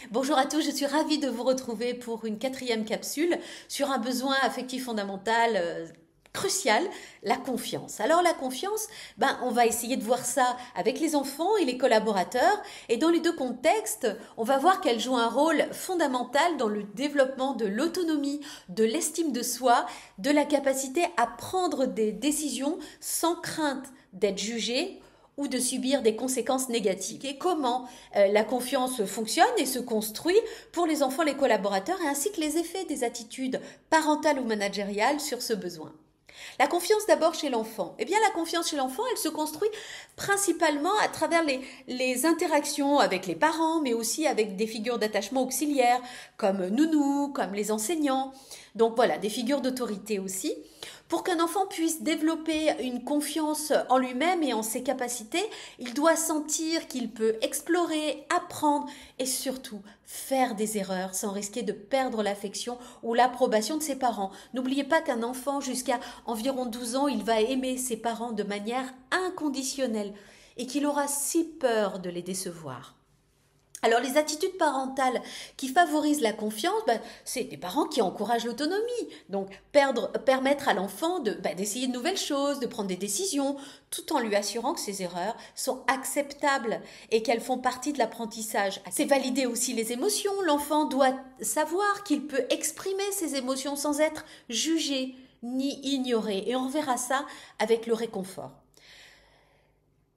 Bonjour à tous, je suis ravie de vous retrouver pour une quatrième capsule sur un besoin affectif fondamental crucial, la confiance. Alors la confiance, on va essayer de voir ça avec les enfants et les collaborateurs, et dans les deux contextes, on va voir qu'elle joue un rôle fondamental dans le développement de l'autonomie, de l'estime de soi, de la capacité à prendre des décisions sans crainte d'être jugé ou de subir des conséquences négatives. Et comment la confiance fonctionne et se construit pour les enfants, les collaborateurs, et ainsi que les effets des attitudes parentales ou managériales sur ce besoin. La confiance d'abord chez l'enfant. Eh bien, la confiance chez l'enfant, elle se construit principalement à travers les interactions avec les parents, mais aussi avec des figures d'attachement auxiliaires, comme nounou, comme les enseignants. Donc voilà, des figures d'autorité aussi. Pour qu'un enfant puisse développer une confiance en lui-même et en ses capacités, il doit sentir qu'il peut explorer, apprendre et surtout faire des erreurs sans risquer de perdre l'affection ou l'approbation de ses parents. N'oubliez pas qu'un enfant jusqu'à environ 12 ans, il va aimer ses parents de manière inconditionnelle et qu'il aura si peur de les décevoir. Alors les attitudes parentales qui favorisent la confiance, c'est des parents qui encouragent l'autonomie. Donc permettre à l'enfant d'essayer de nouvelles choses, de prendre des décisions, tout en lui assurant que ses erreurs sont acceptables et qu'elles font partie de l'apprentissage. C'est valider aussi les émotions. L'enfant doit savoir qu'il peut exprimer ses émotions sans être jugé ni ignoré. Et on verra ça avec le réconfort.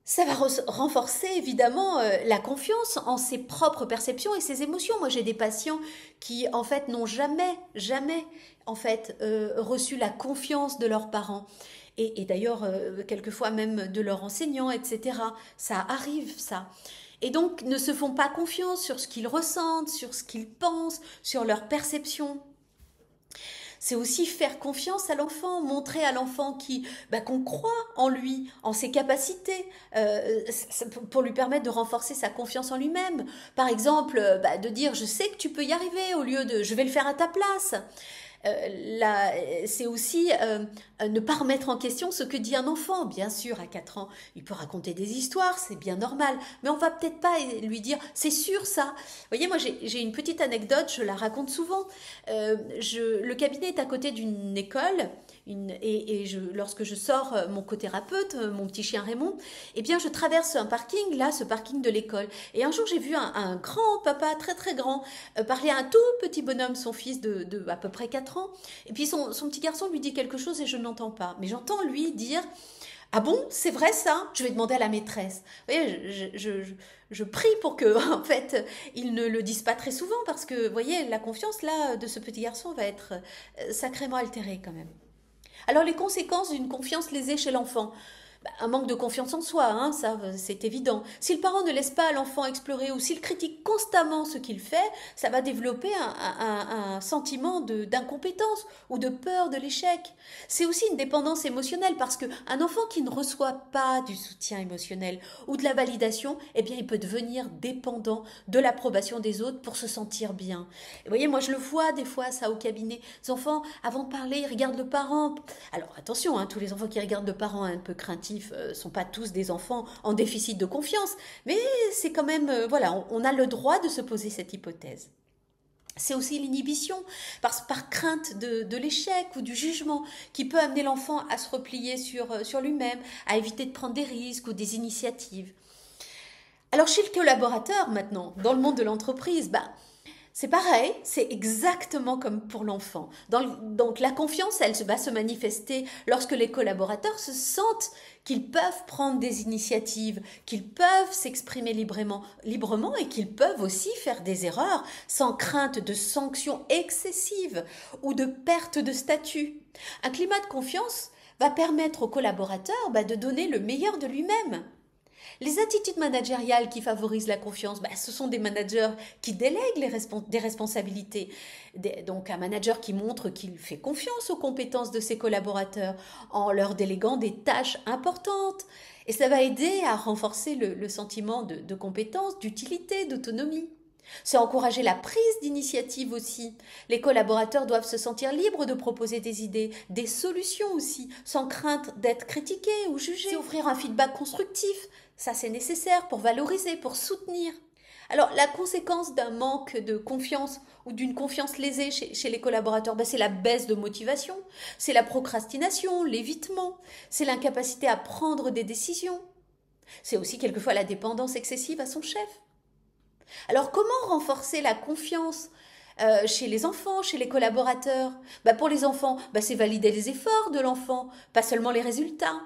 Ça va renforcer évidemment la confiance en ses propres perceptions et ses émotions. Moi, j'ai des patients qui, en fait, n'ont jamais, en fait, reçu la confiance de leurs parents. Et d'ailleurs, quelquefois même de leurs enseignants, etc. Ça arrive, ça. Et donc, ne se font pas confiance sur ce qu'ils ressentent, sur ce qu'ils pensent, sur leurs perceptions. C'est aussi faire confiance à l'enfant, montrer à l'enfant qu'on croit en lui, en ses capacités, pour lui permettre de renforcer sa confiance en lui-même. Par exemple, de dire je sais que tu peux y arriver au lieu de je vais le faire à ta place. C'est aussi ne pas remettre en question ce que dit un enfant. Bien sûr, à 4 ans, il peut raconter des histoires, c'est bien normal, mais on va peut-être pas lui dire c'est sûr ça. Vous voyez, moi j'ai une petite anecdote, je la raconte souvent. Le cabinet est à côté d'une école. Lorsque je sors mon cothérapeute, mon petit chien Raymond, eh bien je traverse un parking, là, ce parking de l'école. Et un jour j'ai vu un grand papa, très très grand, parler à un tout petit bonhomme, son fils de à peu près 4 ans. Et puis son petit garçon lui dit quelque chose et je n'entends pas. Mais j'entends lui dire ah bon, c'est vrai ça? Je vais demander à la maîtresse. Vous voyez, je prie pour que, en fait, ils ne le disent pas très souvent parce que, vous voyez, la confiance là de ce petit garçon va être sacrément altérée quand même. Alors les conséquences d'une confiance lésée chez l'enfant. Un manque de confiance en soi, hein, ça c'est évident. Si le parent ne laisse pas l'enfant explorer ou s'il critique constamment ce qu'il fait, ça va développer un sentiment d'incompétence ou de peur de l'échec. C'est aussi une dépendance émotionnelle parce qu'un enfant qui ne reçoit pas du soutien émotionnel ou de la validation, eh bien il peut devenir dépendant de l'approbation des autres pour se sentir bien. Et vous voyez, moi je le vois des fois ça au cabinet. Les enfants, avant de parler, ils regardent le parent. Alors attention, hein, tous les enfants qui regardent le parent un peu craintifs sont pas tous des enfants en déficit de confiance, mais c'est quand même, voilà, on a le droit de se poser cette hypothèse. C'est aussi l'inhibition, par crainte de l'échec ou du jugement, qui peut amener l'enfant à se replier sur lui-même, à éviter de prendre des risques ou des initiatives. Alors chez le collaborateur maintenant, dans le monde de l'entreprise, c'est pareil, c'est exactement comme pour l'enfant. Donc la confiance, elle va se manifester lorsque les collaborateurs se sentent qu'ils peuvent prendre des initiatives, qu'ils peuvent s'exprimer librement et qu'ils peuvent aussi faire des erreurs sans crainte de sanctions excessives ou de perte de statut. Un climat de confiance va permettre au collaborateur de donner le meilleur de lui-même. Les attitudes managériales qui favorisent la confiance, ce sont des managers qui délèguent des responsabilités. Donc un manager qui montre qu'il fait confiance aux compétences de ses collaborateurs en leur déléguant des tâches importantes. Et ça va aider à renforcer le sentiment de compétence, d'utilité, d'autonomie. C'est encourager la prise d'initiative aussi. Les collaborateurs doivent se sentir libres de proposer des idées, des solutions aussi, sans crainte d'être critiqués ou jugés. C'est offrir un feedback constructif. Ça, c'est nécessaire pour valoriser, pour soutenir. Alors, la conséquence d'un manque de confiance ou d'une confiance lésée chez les collaborateurs, ben, c'est la baisse de motivation, c'est la procrastination, l'évitement, c'est l'incapacité à prendre des décisions. C'est aussi quelquefois la dépendance excessive à son chef. Alors, comment renforcer la confiance chez les enfants, chez les collaborateurs? Ben, pour les enfants, ben, c'est valider les efforts de l'enfant, pas seulement les résultats.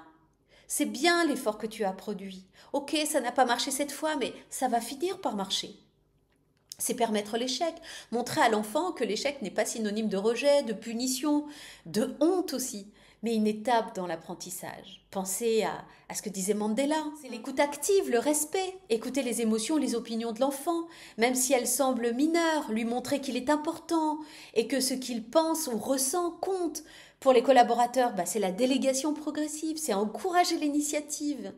C'est bien l'effort que tu as produit. Ok, ça n'a pas marché cette fois, mais ça va finir par marcher. C'est permettre l'échec, montrer à l'enfant que l'échec n'est pas synonyme de rejet, de punition, de honte aussi, mais une étape dans l'apprentissage. Pensez à ce que disait Mandela. C'est l'écoute active, le respect, écouter les émotions, les opinions de l'enfant, même si elles semblent mineures, lui montrer qu'il est important et que ce qu'il pense ou ressent compte. Pour les collaborateurs, bah, c'est la délégation progressive, c'est encourager l'initiative,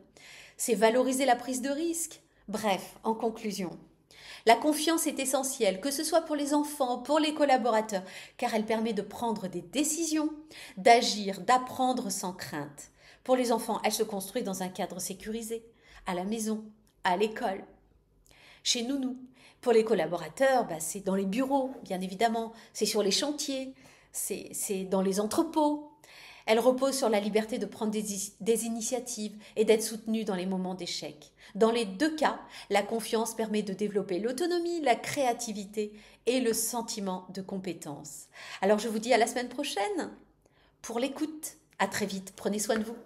c'est valoriser la prise de risque. Bref, en conclusion, la confiance est essentielle, que ce soit pour les enfants, pour les collaborateurs, car elle permet de prendre des décisions, d'agir, d'apprendre sans crainte. Pour les enfants, elle se construit dans un cadre sécurisé, à la maison, à l'école, chez nous. Pour les collaborateurs, bah, c'est dans les bureaux, bien évidemment, c'est sur les chantiers, c'est dans les entrepôts. Elle repose sur la liberté de prendre des initiatives et d'être soutenue dans les moments d'échec. Dans les deux cas, la confiance permet de développer l'autonomie, la créativité et le sentiment de compétence. Alors je vous dis à la semaine prochaine pour l'écoute. À très vite, prenez soin de vous.